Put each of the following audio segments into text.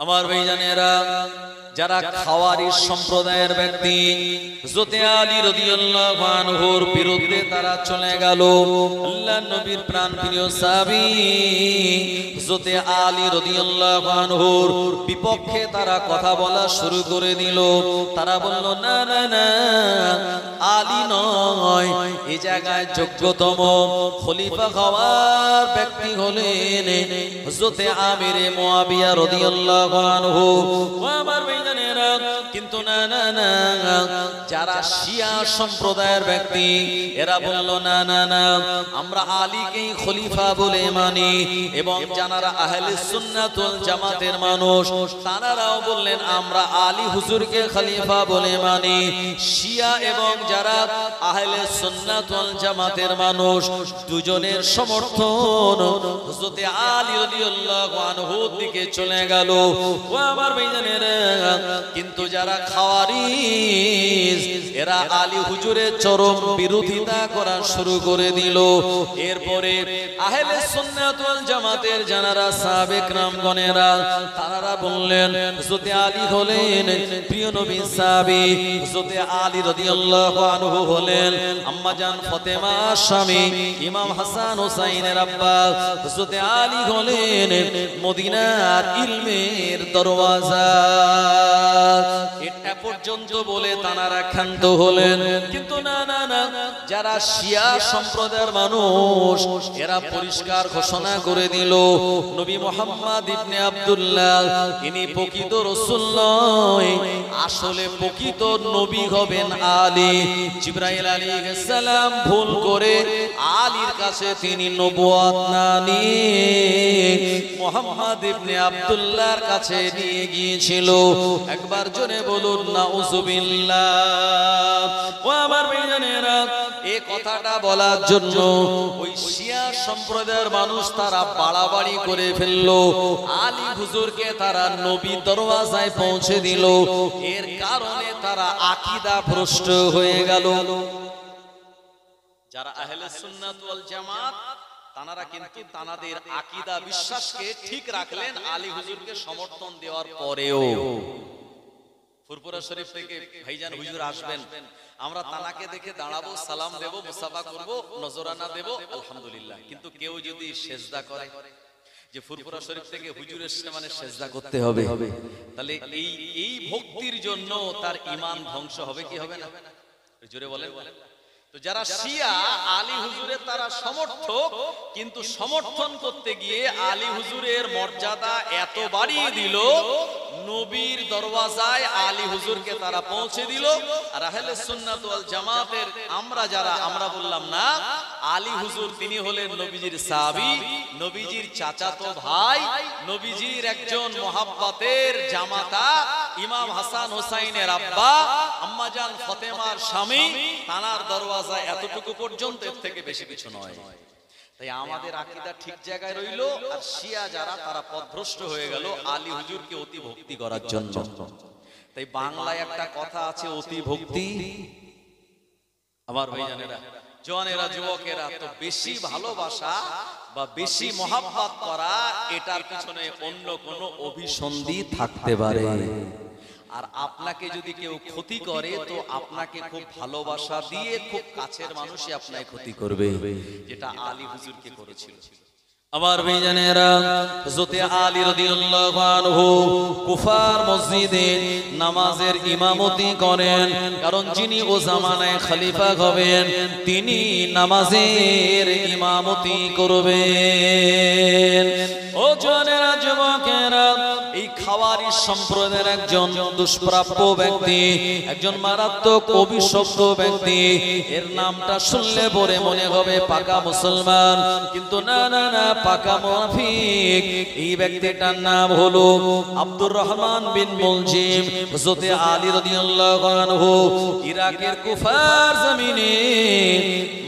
আমার ভাইজানেরা, যারা খাওয়ারি সম্প্রদায়ের ব্যক্তি হযরত আলী রাদিয়াল্লাহু আনহুর বিরুদ্ধে তারা চলে গেল। আল্লাহর নবীর প্রাণপ্রিয় সাহাবী হযরত আলী রাদিয়াল্লাহু আনহুর বিপক্ষে তারা কথা বলা শুরু করে দিল। তারা বলল, না না না, আলী নয়, এই জায়গায় যোগ্যতম খলিফা হওয়ার ব্যক্তি হলেন হযরত আমির মুয়াবিয়া রাদিয়াল্লাহু আনহু। আমার ভাইজানেরা, কিন্তু না না না, যারা শিয়া সম্প্রদায়ের ব্যক্তি এরা বলল, না না না, আমরা আলীকেই খলিফা বলে মানি। এবং যারা আহলে সুন্নাত ওয়াল জামাতের মানুষ তারাও বললেন, আমরা আলী হুজুরকে খলিফা বলে মানি। শিয়া এবং যারা আহলে সুন্নাত ওয়াল জামাতের মানুষ দুজনের সমর্থন হযরত আলী রাদিয়াল্লাহু আনহুর দিকে চলে গেল। ও আমার ভাইজানেরা, কিন্তু যারা খাওয়ারিজ এরা আলী হুজুরের চরম বিরোধিতা করা শুরু করে দিল। এরপরে আহলে সুন্নাত ওয়াল জামাতের যারা সাহাবে کرامগণেরা তারা বললেন, হযরত আলী হলেন প্রিয় নবীর সাহাবী, হযরত আলী রাদিয়াল্লাহু আনহু হলেন আম্মা জান ফাতেমার স্বামী, ইমাম হাসান হুসাইনের আব্বা। হযরত আলী হলেন মদিনার ইলমের দরওয়াজা। এটা পর্যন্ত বলে তারা ক্ষান্ত হলেন। কিন্তু না না না, যারা শিয়া সম্প্রদায়ের মানুষ এরা পরিষ্কার ঘোষণা করে দিল, নবী মুহাম্মদ ইবনে আব্দুল্লাহ ইনি প্রকৃত রাসূল নয়, আসলে প্রকৃত নবী হবেন আলী। জিবরাইল আলাইহিস সালাম ভুল করে আলীর কাছে তিনি নবুয়ত না নিয়ে মুহাম্মদ ইবনে আব্দুল্লাহর কাছে নিয়ে গিয়েছিল। একবার জোরে বলুন নাউযুবিল্লাহ। ও আমার ভাইজানেরা, এই কথাটা বলার জন্য ওই শিয়া সম্প্রদায়ের মানুষ তারা বাড়াবাড়ি করে ফেললো, আলী হুজুরকে তারা নবী দরওয়াজায় পৌঁছে দিল। এর কারণে তারা আকীদা ভ্রষ্ট হয়ে গেল। যারা আহলে সুন্নাত ওয়াল জামাত তানারা কিন্তু তানাদের আকীদা বিশ্বাসকে ঠিক রাখলেন আলী হুজুরকে সমর্থন দেওয়ার পরেও। ফুরফুরা শরীফ থেকে ভাইজান হুজুর আসবেন, আমরা তানাকে দেখে দাঁড়াবো, সালাম দেব, মুসাফা করব, নজরানা দেব, আলহামদুলিল্লাহ। কিন্তু কেউ যদি সেজদা করে যে ফুরফুরা শরীফ থেকে হুজুর এসে মানে সেজদা করতে হবে, তাহলে এই ভক্তির জন্য তার ঈমান ধ্বংস হবে কি হবে না? জোরে বলেন। তো যারা শিয়া আলী হুজুরের তারা সমর্থক, কিন্তু সমর্থন করতে গিয়ে আলী হুজুরের মর্যাদা এত বাড়িয়ে দিল, নবীর দরওয়াজায় আলী হুজুরকে তারা পৌঁছে দিল। আর আহলে সুন্নাত ওয়াল জামাতের আমরা বললাম না, আলী হুজুর তিনি হলেন নবীজির সাহাবী, নবীজির চাচাতো ভাই, নবীজির একজন মুহাব্বতের জামাতা, ইমাম হাসান হুসাইনের আব্বা, আম্মা জান ফাতেমার স্বামী, তানার দরওয়াজায় এতটুকু পর্যন্ত, এর থেকে বেশি কিছু নয়। তাই আমাদের আকীদা ঠিক জায়গায় রইল, আর শিয়া যারা তারা পথভ্রষ্ট হয়ে গেল আলী হুজুরকে অতি ভক্তি করার জন্য। তাই বাংলায় একটা কথা আছে, অতি ভক্তি। আমার ভাইজানেরা, জওয়ানেরা, যুবকেরা, তো বেশি ভালোবাসা বা বেশি মহাব্বত করা এটার পিছনে অন্য কোনো অভিসন্ধি থাকতে পারে। আর আপনাকে যদি কেউ ক্ষতি করে তো আপনাকে খুব ভালোবাসা দিয়ে খুব কাছের মানুষই আপনাকে ক্ষতি করবে, যেটা আলী হুজুরকে করেছিল। আমার ভাইজানেরা, হযরত আলী রাদিয়াল্লাহু আনহু কুফার মসজিদে নামাজের ইমামতি করেন, কারণ যিনি ও জামানায় খলিফা হবেন তিনি নামাজের ইমামতি করবেন। ও জওয়ানেরা, যুবকেরা, এই খাওয়ারি সম্প্রদায়ের একজন দুষ্প্রাপ্য ব্যক্তি, একজন মারাত্মক অভিশপ্ত ব্যক্তি, এর নামটা শুনলে পরে মনে হবে পাকা মুসলমান, কিন্তু না না না, পাকা মুনাফিক। এই ব্যক্তিটার নাম হলো আব্দুর রহমান বিন মুলজিম। হযরত আলী রাদিয়াল্লাহু আনহু ইরাকের কুফার জমিনে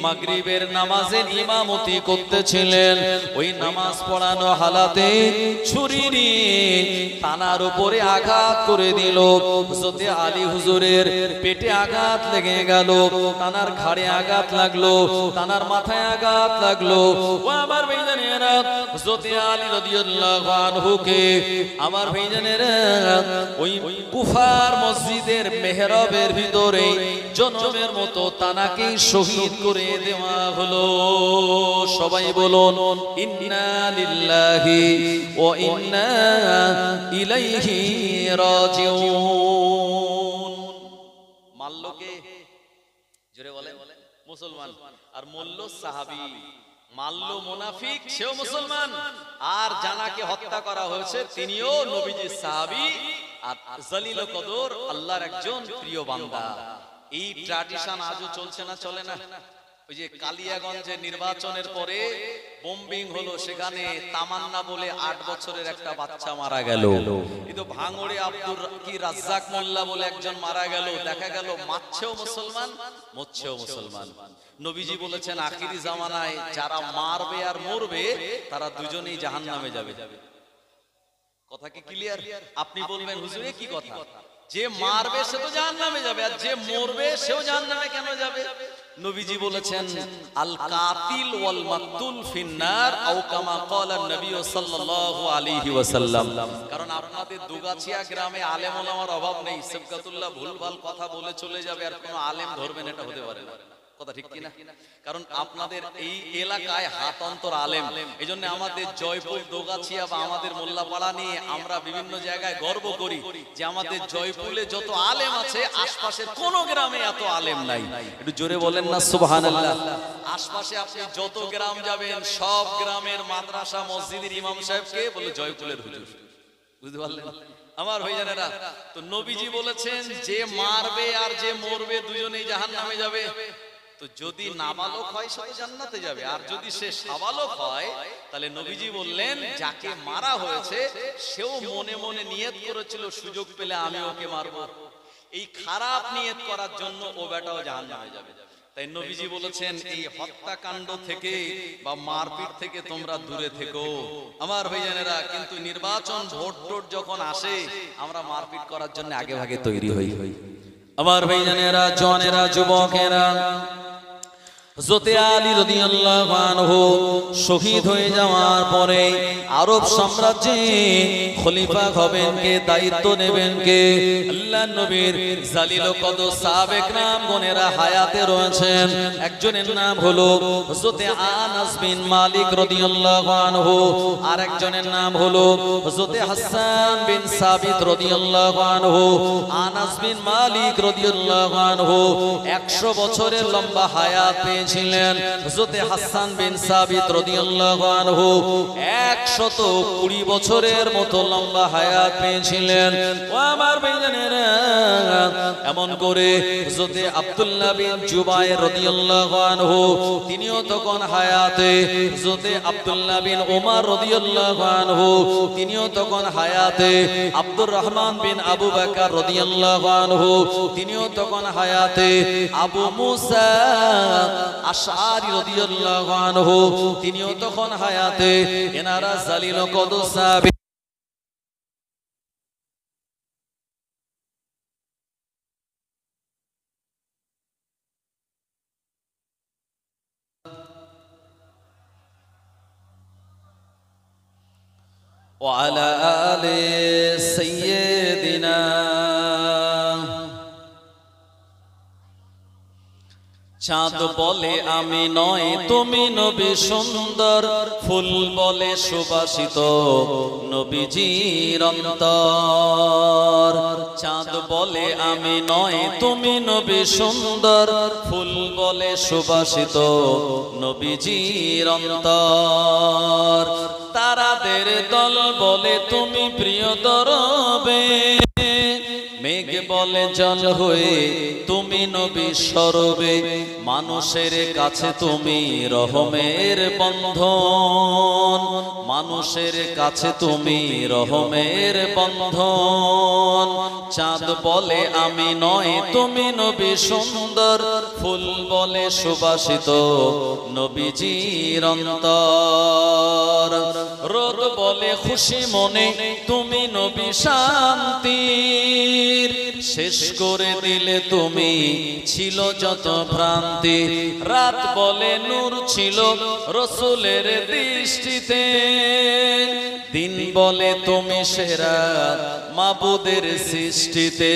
মাগরিবের নামাজের ইমামতি করতেছিলেন। ওই নামাজ পড়ানো হালাতে ছুরি নিয়ে তানার উপরে আঘাত করে দিল। হযরতে আলী হুজুরের পেটে আঘাত লেগে গেল, তানার ঘাড়ে আঘাত লাগলো, তানার মাথায় আঘাত লাগলো। ও আমার ভাইজানেরা, হযরতে আলী রাদিয়াল্লাহু আনহুকে আমার ভাইজানেরা ওই কুফার মসজিদের মেহরাবের ভিতরে জনমের মতো তানাকে শহীদ করে দেওয়া হলো। সবাই বলুন ইন্না লিল্লাহি ওয়া ইন্না ইলাইহি রাজিউন। মাল্লকে জোরে বলেন মুসলমান, আর মূল্য সাহাবী। মাল্য মুনাফিক, সেও মুসলমান, আর জানাকে হত্যা করা হয়েছে তিনিও নবীজির সাহাবী আর জলিল কদর আল্লাহর একজন প্রিয় বান্দা। এই ট্র্যাডিশন আজও চলছে না, চলে না? ওই যে কালিয়াগঞ্জে নির্বাচনের পরে বোম্বিং হলো, সেখানে তামান্না বলে 8 বছরের একটা বাচ্চা মারা গেল। কিন্তু ভাঙড়ে আব্দুর কি রাজ্জাক মোল্লা বলে একজন মারা গেল। দেখা গেল মারছেও মুসলমান, মরছেও মুসলমান। নবীজি বলেছেন আখিরি জামানায় যারা মারবে আর মরবে তারা দুজনেই জাহান্নামে যাবে। কথা কি ক্লিয়ার? আপনি বলবেন হুজুর কি কথা, যে মারবে সে তো জাহান্নামে যাবে, আর যে মরবে সেও জাহান্নামে কেন যাবে? নবীজি বলেছেন আল কাতিল ওয়াল মাকতুল ফিন্নার আও কামা ক্বালা নবী সাল্লাল্লাহু আলাইহি ওয়াসাল্লাম। কারণ আপনাদের দুগাছিয়া গ্রামে আলেম ওলামার অভাব নেই। সাবকাতুল্লাহ ভুলভাল কথা বলে চলে যাবে আর কোনো আলেম ধরবেন, এটা হতে পারে না। কথা ঠিক কিনা? কারণ আপনাদের এই এলাকায় হাতান্তর আলেম। এইজন্য আমাদের জয়পুর, দোগাছিয়া বা আমাদের মোল্লাপাড়া নিয়ে আমরা বিভিন্ন জায়গায় গর্ব করি যে আমাদের জয়পুরে যত আলেম আছে আশপাশের কোন গ্রামে এত আলেম নাই। একটু জোরে বলেন না সুবহানাল্লাহ। আশপাশে আপনি যত গ্রাম যাবেন সব গ্রামের মাদ্রাসা মসজিদের ইমাম সাহেবকে বলে জয়পুরের হুজুর। বুঝতে পারলেন আমার ভাইজানেরা? তো নবীজি বলেছেন যে মারবে আর যে মরবে দুজনেই জাহান্নামে যাবে। তো যদি নাবালক হয় সে জান্নাতে যাবে, আর যদি সে সাবালক হয় তাহলে নবীজি বললেন যাকে মারা হয়েছে সেও মনে মনে নিয়ত করেছিল সুযোগ পেলে আমি ওকে মারব। এই খারাপ নিয়ত করার জন্য ও বেটাও জাহান্নামে যাবে। তাই নবীজি বলেছেন এই হত্যাকাণ্ড থেকে বা মারপিট থেকে তোমরা দূরে থেকো আমার ভাইজানেরা। কিন্তু নির্বাচন ভোট টোট যখন আসে আমরা মারপিট করার জন্য আগে ভাগে তৈরি হই। আমার ভাইজানেরা, জওয়ানেরা, যুবকেরা, হযরতে আলী রাদিয়াল্লাহু আনহু শহীদ হয়ে যাওয়ার পরে আরব সাম্রাজ্যে খলিফা হবেন কে, দায়িত্ব নেবেন কে? আল্লাহর নবীর জালিল কদর সাহাবে کرام গণেরা হায়াতে রয়েছেন। একজনের নাম হলো হযরতে আনাস বিন মালিক রাদিয়াল্লাহু আনহু, আর একজনের নাম হলো হযরতে হাসান বিন সাবিত রাদিয়াল্লাহু আনহু। আনাস বিন মালিক রাদিয়াল্লাহু আনহু 100 বছরের লম্বা হায়াত ছিলেন। হযরতে হাসান বিন সাবিত রাদিয়াল্লাহু আনহু 120 বছরের মতো লম্বা হায়াত পেয়েছিলেন। ও আমার ভাইজানেরা, এমন করে হযরতে আব্দুল্লাহ বিন জুবায়ের রাদিয়াল্লাহু আনহু তিনিও তখন হায়াতে। হযরতে আব্দুল্লাহ বিন ওমর রাদিয়াল্লাহু আনহু তিনিও তখন হায়াতে। আব্দুর রহমান বিন আবু বকর রাদিয়াল্লাহু আনহু তিনিও তখন হায়াতে। আবু মুসা আশআরী রাদিয়াল্লাহু আনহু তিনিও তখন হায়াতে। এনারা জালিল কদর সাহাবী। ওয়া আলা আলি সাইয়্যিদিনা। চাঁদ বলে আমি নয় তুমি নবী সুন্দর, ফুল বলে সুবাসিত নবীজির অন্তর। চাঁদ বলে আমি নয় তুমি নবী সুন্দর, ফুল বলে সুবাসিত নবীজির অন্তর। তারাদের দল বলে তুমি প্রিয় দরবে, মেঘ বলে বলে জল হয়ে তুমি নবী সরবে, মানুষের কাছে তুমি রহমের বন্ধন, মানুষের কাছে তুমি রহমের বন্ধন। চাঁদ বলে আমি নয় তুমি নবী সুন্দর, ফুল বলে সুবাসিত নবীজির অন্তর। রোদ বলে খুশি মনে তুমি নবী শান্তির, শেষ করে দিলে তুমি ছিল যত ভ্রান্তি। রাত বলে নূর ছিল রসুলের দৃষ্টিতে, দিন বলে তুমি সেরা মাবুদের সৃষ্টিতে।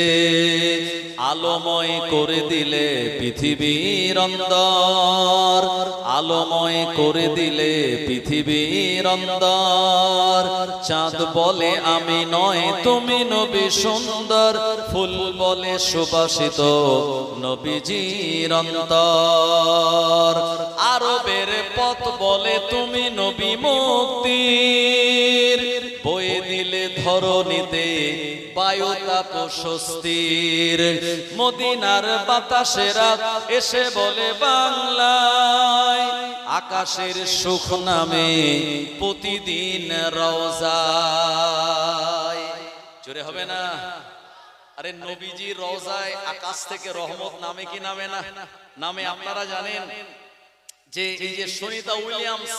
আলোময় করে দিলে পৃথিবীর অন্তর, আলোময় করে দিলে পৃথিবীর অন্তর। চাঁদ বলে আমি নয় তুমি নবী সুন্দর, ফুল বলে সুবাসিত নবীজির অন্তর। আরবের পথ বলে তুমি নবী মুক্তির, বয়ে দিলে ধরণীতে বায়ু তাপ স্বস্তির। মদিনার বাতাসেরা এসে বলে বাংলায়, আকাশের সুখ নামে প্রতিদিন রওজায়। জোরে হবে না? আরে নবীজি রওজায় আকাশ থেকে রহমত নামে কি নামে না? নামে। আপনারা জানেন যে এই যে সুনিতা উইলিয়ামস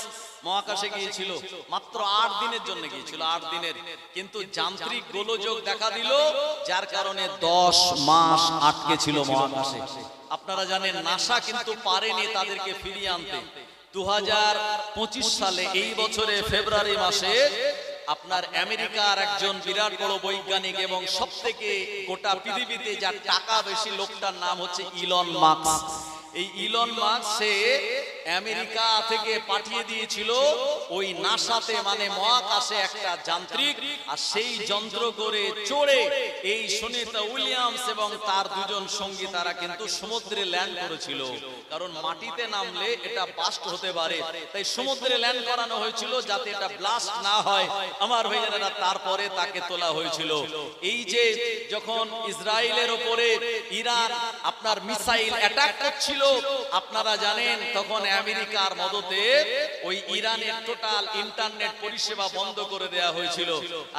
মহাকাশে গিয়েছিল, মাত্র 8 দিনের জন্য গিয়েছিল, 8 দিনের, কিন্তু যান্ত্রিক গোলযোগ দেখা দিল, যার কারণে 10 মাস আটকে ছিল মহাকাশে। আপনারা জানেন নাসা কিন্তু পারেনি তাদেরকে ফিরিয়ে আনতে। 2025 সালে এই বছরে ফেব্রুয়ারি মাসে আপনার আমেরিকার একজন বিরাট বড় বৈজ্ঞানিক এবং সবথেকে গোটা পৃথিবীতে যার টাকা বেশি লোকটার নাম হচ্ছে ইলন মাস্ক। এই ইলন মাস্ক সে আমেরিকা থেকে পাঠিয়ে দিয়েছিল ওই নাসাতে, মানে মহাকাশে একটা যান্ত্রিক, আর সেই যন্ত্র করে চড়ে এই সুনিতা উইলিয়ামস এবং তার দুজন সঙ্গী তারা কিন্তু সমুদ্রে ল্যান্ড করেছিল। কারণ মাটিতে নামলে এটা বাস্ট হতে পারে, তাই সমুদ্রে ল্যান্ড করানো হয়েছিল যাতে এটা ব্লাস্ট না হয়। আমার ভাইয়েরা, তারপরে তাকে তোলা হয়েছিল। এই যে যখন ইসরায়েলের উপরে ইরান আপনার মিসাইল অ্যাটাক করছিল, আপনারা জানেন তখন আমেরিকার মদতে ওই ইরানের টোটাল ইন্টারনেট পরিষেবা বন্ধ করে দেওয়া হয়েছিল।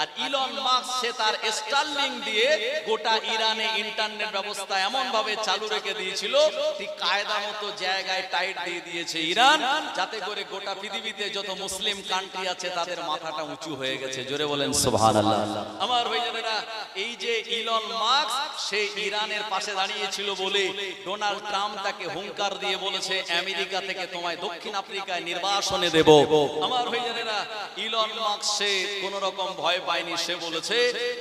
আর ইলন মাস্ক সে তার স্টারলিংক দিয়ে গোটা ইরানে ইন্টারনেট ব্যবস্থা এমন ভাবে চালু রেখে দিয়েছিল, ঠিক কায়দা মতো জায়গায় টাইট দিয়ে দিয়েছে ইরান, যাতে করে গোটা পৃথিবীতে যত মুসলিম কান্ট্রি আছে তাদের মাথাটা উঁচু হয়ে গেছে। জোরে বলেন সুবহানাল্লাহ। আমার ভাইজানেরা, এই যে ইলন মাস্ক সে ইরানের পাশে দাঁড়িয়েছিল বলে ডোনাল্ড ট্রাম্প তাকে হুঙ্কার দিয়ে বলেছে আমেরিকা থেকে তোমায় দক্ষিণ আফ্রিকায় নির্বাসনে দেব। আমার ভাইজানেরা, ইলন মাস্ক সে কোন রকম ভয় পায়নি, সে বলেছে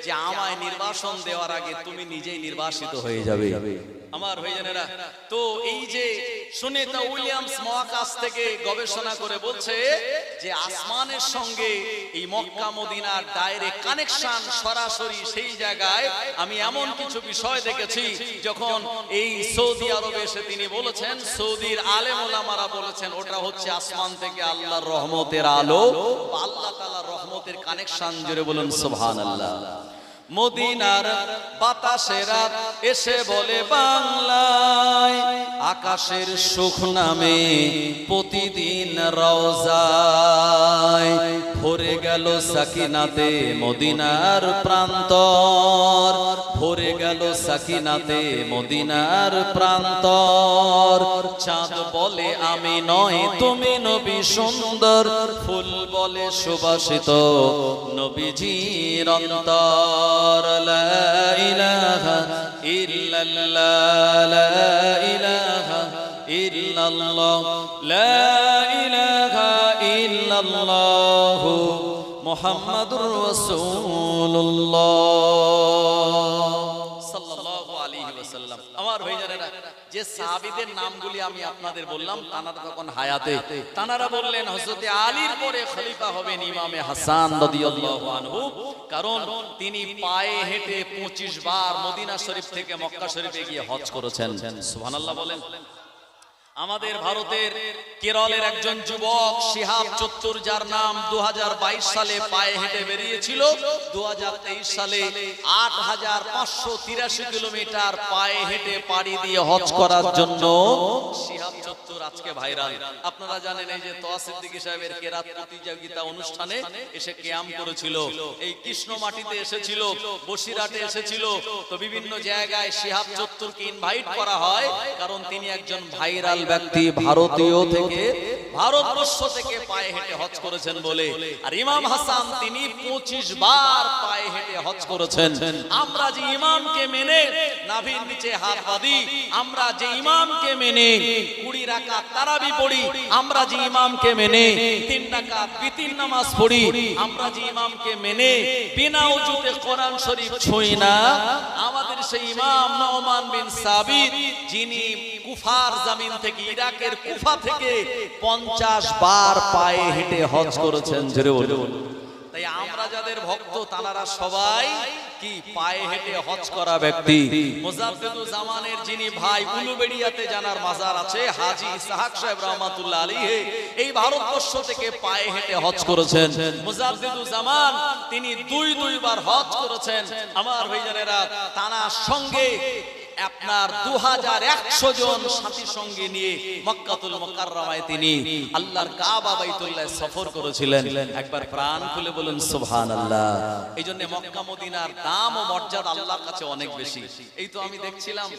যে আমায় নির্বাসন দেওয়ার আগে তুমি নিজেই নির্বাসিত হয়ে যাবে। আমার ভাইজানেরা, তো এই যে সুনিতা উইলিয়ামস মহাকাশ থেকে গবেষণা করে বলছে যে আসমানের সঙ্গে এই মক্কা মদিনার ডাইরেক্ট কানেকশন সরাসরি সেই জায়গায় আমি এমন কিছু বিষয় দেখেছি, যখন এই সৌদি আরবে এসে তিনি বলেছেন, সৌদির আলেম ওলামারা বলেছেন ওটা হচ্ছে আসমান থেকে আল্লাহর রহমতের আলো, আল্লাহ তাআলার রহমতের কানেকশন। জোরে বলুন সুবহানাল্লাহ। মদিনার বাতাসেরা এসে বলে বাংলায়, আকাশের সুখ নামে প্রতিদিন রওজায়। ভরে গেল সাকিনাতে মদিনার প্রান্তর, ভরে গেল সাকিনাতে মদিনার প্রান্তর। চাঁদ বলে আমি নয় তুমি নবী সুন্দর, ফুল বলে সুবাসিত নবীজির অন্তর। লা ইলাহা ইল্লাল্লাহ, লা ইলাহা ইল্লাল্লাহ, লা ইলাহা ইল্লাল্লাহ মুহাম্মাদুর রাসূলুল্লাহ সাল্লাল্লাহু আলাইহি ওয়াসাল্লাম। আমার ভাইজানেরা, যে সাহাবীদের নামগুলি আমি আপনাদের বললাম তানারা তখন হায়াতে, তানারা বললেন হযরতে আলীর পরে খলিফা হবেন ইমামে হাসান রাদিয়াল্লাহু আনহু, কারণ তিনি পায়ে হেঁটে 25 বার মদিনা শরীফ থেকে মক্কা শরীফে গিয়ে হজ করেছেন। সুবহানাল্লাহ বলেন। আমাদের ভারতের কেরলের একজন যুবক শিহাব চত্তুর, যার নাম 2022 সালে পায়ে হেঁটে বেরিয়েছিল, 2023 সালে 8583 কিলোমিটার পায়ে হেঁটে পাড়ি দিয়ে হজ করার জন্য শিহাব চত্তুর আজকে ভাইরাল। আপনারা জানেন এই যে তোয়া সিদ্দিকী সাহেবের কেরাত প্রতিযোগিতা অনুষ্ঠানে এসে কিয়াম করেছিল, এই কৃষ্ণ মাটিতে এসেছিল, বসিরহাটে এসেছিল, তো বিভিন্ন জায়গায় শিহাব চত্তুরকে ইনভাইট করা হয়, কারণ তিনি একজন ভাইরাল ব্যক্তি, ভারতীয় থেকে, ভারতবর্ষ থেকে পায়ে হেঁটে হজ করেছেন বলে। আর ইমাম হাসান তিনি 25 বার পায়ে হেঁটে হজ করেছেন। আমরা যে ইমামকে মেনে নাভির নিচে হাত বাঁধি, আমরা যে ইমামকে মেনে 20 রাকাত তারাবি পড়ি, আমরা যে ইমামকে মেনে 3 রাকাত বিতির নামাজ পড়ি, আমরা যে ইমামকে মেনে বিনা ওযুতে কোরআন শরীফ ছুঁই না, আমাদের সেই ইমাম নুমান বিন সাবিত, যিনি কুফার জমিন থেকে, ইরাকের কুফা থেকে 50 বার পায়ে হেঁটে হজ করেছেন। জোরে বলুন। তাই আমরা যাদের ভক্ত তারা সবাই কি পায়ে হেঁটে হজ করা ব্যক্তি। মুজাদ্দিদুল জামানের যিনি ভাই উলুবেড়িয়াতে জানার মাজার আছে, হাজী ইসহাক সাহেব রাহমাতুল্লাহ আলাইহি, এই ভারতবর্ষ থেকে পায়ে হেঁটে হজ করেছেন। মুজাদ্দিদুল জামান তিনি দুই বার হজ করেছেন। আমার ভাইজানেরা, তার সঙ্গে আপনার 2100 জন সাথী সঙ্গে নিয়ে মক্কাতুল মুকাররমায় তিনি আল্লাহর কাবা বাইতুল্লাহ সফর করেছিলেন। একবার প্রাণ খুলে বলুন সুবহানাল্লাহ। এইজন্য মক্কা মদিনার দাম ও মর্যাদা আল্লাহর কাছে অনেক বেশি। এই তো আমি দেখছিলাম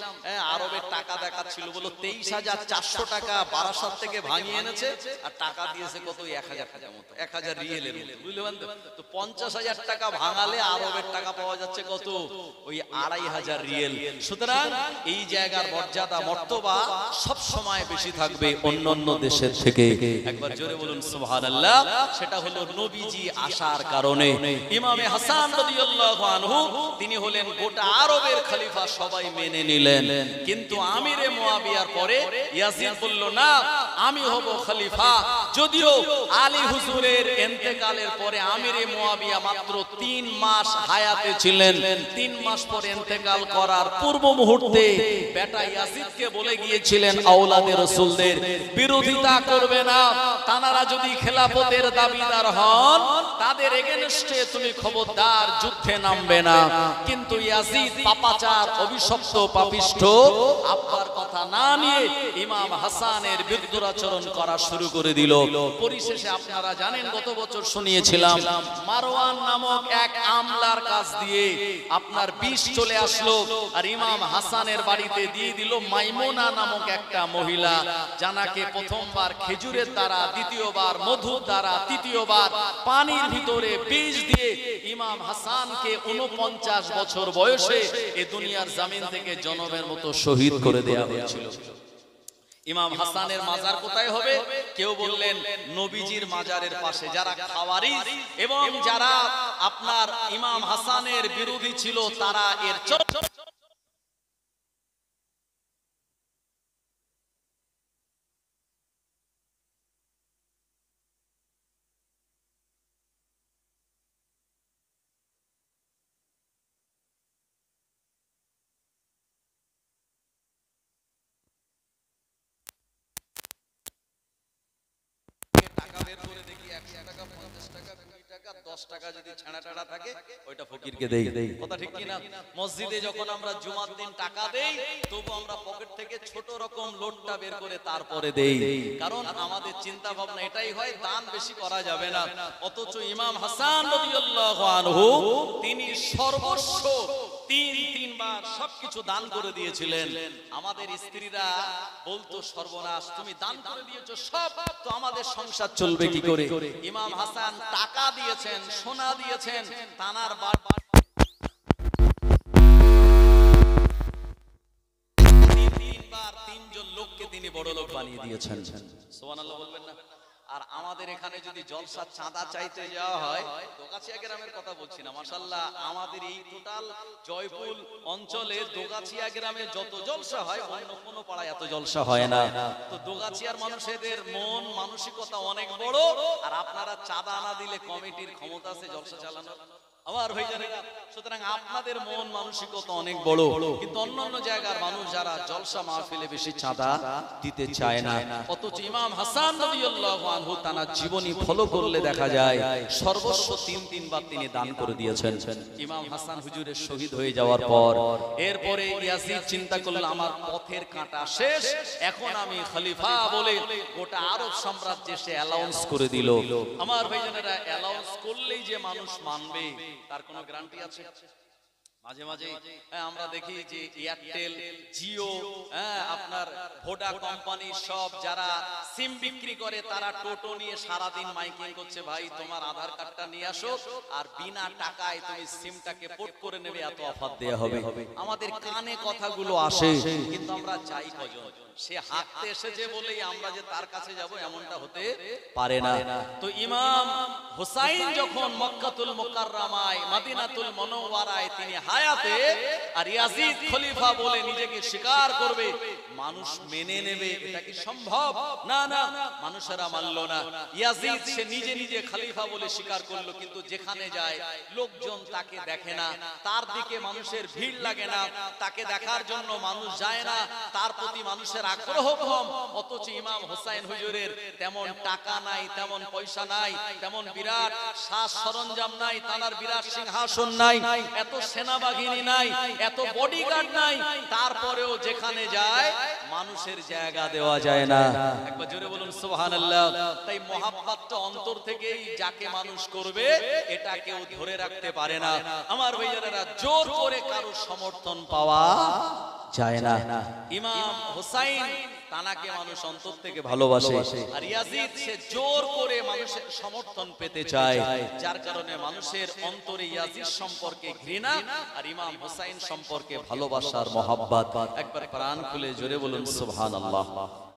আরবের টাকা দেখাচ্ছিল, বলো 23,400 টাকা বারাসাত থেকে ভাঙিয়ে এনেছে, আর টাকা দিয়েছে কত 1000 টাকার মতো, 1000 রিয়েলের মতো, বুঝলেন তো? 50,000 টাকা ভাঙালে আরবের টাকা পাওয়া যাচ্ছে কত? ওই 2500 রিয়েল। সুতরাং এই জায়গার মর্যাদা মর্তবা সব সময় বেশি থাকবে অন্যান্য দেশের থেকে। একবার জোরে বলুন সুবহানাল্লাহ। সেটা হলো নবীজি আসার কারণে। ইমামে হাসান রাদিয়াল্লাহু আনহু তিনি হলেন গোটা আরবের খলিফা, সবাই মেনে নিলেন। কিন্তু আমিরে মুয়াবিয়ার পরে ইয়াজিদ বলল, না আমি হব খলিফা। যদিও আলী হুজুরের ইন্তেকালের পরে আমিরে মুয়াবিয়া মাত্র 3 মাস হায়াতে ছিলেন। 3 মাস পর ইন্তেকাল করার পূর্ব মুহূর্তে বেটা ইয়াজিদকে বলে গিয়েছিলেন, আওলাদে রাসূলদের বিরোধিতা করবে না, তানারা যদি খেলাফতের দাবিদার হন তাদের এগেনস্টে তুমি খবরদার যুদ্ধে নামবে না। কিন্তু ইয়াজিদ পাপাচার, অভিশপ্ত পাপিষ্ঠ, আব্বার কথা না নিয়ে ইমাম হাসানের বিরুদ্ধাচরণ করা শুরু করে দিল। পরিশেষে আপনারা জানেন, গত বছর শুনিয়েছিলাম, মারওয়ান নামক এক আমলার কাছ দিয়ে আপনার বিষ চলে আসলো, আর ইমাম হাসানের বাড়িতে দিয়ে দিল মাইমুনা নামক একটা মহিলা, জানাকে প্রথমবার খেজুরের দ্বারা, দ্বিতীয়বার মধুর দ্বারা, তৃতীয়বার পানির ভিতরে বিষ দিয়ে ইমাম হাসানকে 49 বছর বয়সে এই দুনিয়ার জমিন থেকে জনমের মতো শহীদ করে দেয়া হয়েছিল। ইমাম হাসানের মাজার কোথায় হবে? কেউ বললেন নবীজির মাজারের পাশে। যারা খাওয়ারিজ এবং যারা আপনার ইমাম হাসানের বিরোধী ছিল তারা এর টাকা বের করে দেখি 100 টাকা, 50 টাকা, 20 টাকা, 10 টাকা যদি ছাড়া টাড়া থাকে ওইটা ফকিরকে দেই। কথা ঠিক কি না? মসজিদে যখন আমরা জুমার দিন টাকা দেই, তবু আমরা পকেট থেকে ছোট রকম লোটটা বের করে তারপরে দেই, কারণ আমাদের চিন্তা ভাবনা এটাই হয় দান বেশি করা যাবে না। অথচ ইমাম হাসান রাদিয়াল্লাহু আনহু তিনি সর্বস্ব 3 বার সবকিছু দান করে দিয়েছিলেন। আমাদের স্ত্রীরা বলতো, সর্বনাশ, তুমি দান করে দিয়েছো সব, তো আমাদের সংসার চলবে কি করে? ইমাম হাসান টাকা দিয়েছেন, সোনা দিয়েছেন, তানার বারবার 3 বার 3 জন লোককে তিনি বড় লোক বানিয়ে দিয়েছেন। সুবহানাল্লাহ বলবেন না? আর আমাদের এখানে যদি জলসা চাঁদা চাইতে যাওয়া হয়, দোগাছিয়া গ্রামের কথা বলছি না, মাশাআল্লাহ আমাদের এই টোটাল জয়পুর অঞ্চলে দোগাছিয়া গ্রামে যত জলসা হয় অন্য কোনো পাড়ায় এত জলসা হয় না। তো দোগাছিয়ার মানুষদের মন মানসিকতা অনেক বড়, আর আপনারা চাঁদা না দিলে কমিটির ক্ষমতা আছে জলসা চালানোর? আমার ভাইজানেরা, সুতরাং আপনাদের মন মানসিকতা অনেক বড়, কিন্তু অন্যান্য জায়গার মানুষ যারা জলসা মাহফিলে বেশি চাঁদা দিতে চায় না, অথচ ইমাম হাসান রাদিয়াল্লাহু আনহু তার জীবনী ফলো করলে দেখা যায় সর্বস্ব তিনবার তিনি দান করে দিয়েছেন। ইমাম হাসান হুজুরের শহীদ হয়ে যাওয়ার পর এরপরে ইয়াজিদ চিন্তা করল, আমার পথের কাঁটা শেষ, এখন আমি খলিফা বলে গোটা আরব সাম্রাজ্যে সে অ্যালাউন্স করে দিল। আমার ভাইজানেরা, অ্যালাউন্স করলেই যে মানুষ মানবে তার কোনো গ্যারান্টি আছে? মাঝে মাঝে আমরা দেখি যে এয়ারটেল, জিও, আপনার ভোডা কোম্পানি সব যারা সিম বিক্রি করে তারা টোটো নিয়ে সারাদিন মাইকিং করছে, ভাই তোমার আধার কার্ডটা নিয়ে আসো আর বিনা টাকায় তুমি সিমটাকে পোর্ট করে নেবে, এত অফার দেয়া হবে। আমাদের কানে কথাগুলো আসে, কিন্তু আমরা যাই কজন? সে হাঁটতে এসেছে বলেই আমরা যে তার কাছে যাব এমনটা হতে পারে না। তো ইমাম হুসাইন যখন মক্কাতুল মুকাররমায় মদিনাতুল মুনাওয়ারায় তিনি হায়াতে, আর ইয়াজিদ খলিফা বলে নিজেকে স্বীকার করবে, মানুষ মেনে নেবে, এটা কি সম্ভব? না না, মানুষেরা মানলো না। ইয়াজিদ সে নিজে নিজে খলিফা বলে স্বীকার করলো, কিন্তু যেখানে যায় লোকজন তাকে দেখে না, তার দিকে মানুষের ভিড় লাগে না, তাকে দেখার জন্য মানুষ যায় না, তার প্রতি মানুষের আগ্রহ কম। অথচ ইমাম হুসাইন হুজুরের তেমন টাকা নাই, তেমন পয়সা নাই, তেমন বিরাট সাজ সরঞ্জাম নাই, তার বিরাট সিংহাসন নাই, এত সেনাবাহিনী নাই, এত বডিগার্ড নাই, তারপরেও যেখানে যায় মানুষের জায়গা দেওয়া যায় না। একবার জোরে বলুন সুবহানাল্লাহ। তাই মহাব্বতটা অন্তর থেকেই যাকে মানুষ করবে এটা কেউ ধরে রাখতে পারে না। আমার ভাইজানেরা, জোর করে কারো সমর্থন পাওয়া যায় না। ইমাম হুসাইন তানাকে মানুষ অন্তর থেকে ভালোবাসে, আর ইয়াজিদ সে জোর করে মানুষের সমর্থন পেতে চায়, যার কারণে মানুষের অন্তরে ইয়াজিদ সম্পর্কে ঘৃণা আর ইমাম হুসাইন সম্পর্কে ভালোবাসার মহাব্বত। একবার প্রাণ খুলে জোরে বলুন সুবহানাল্লাহ।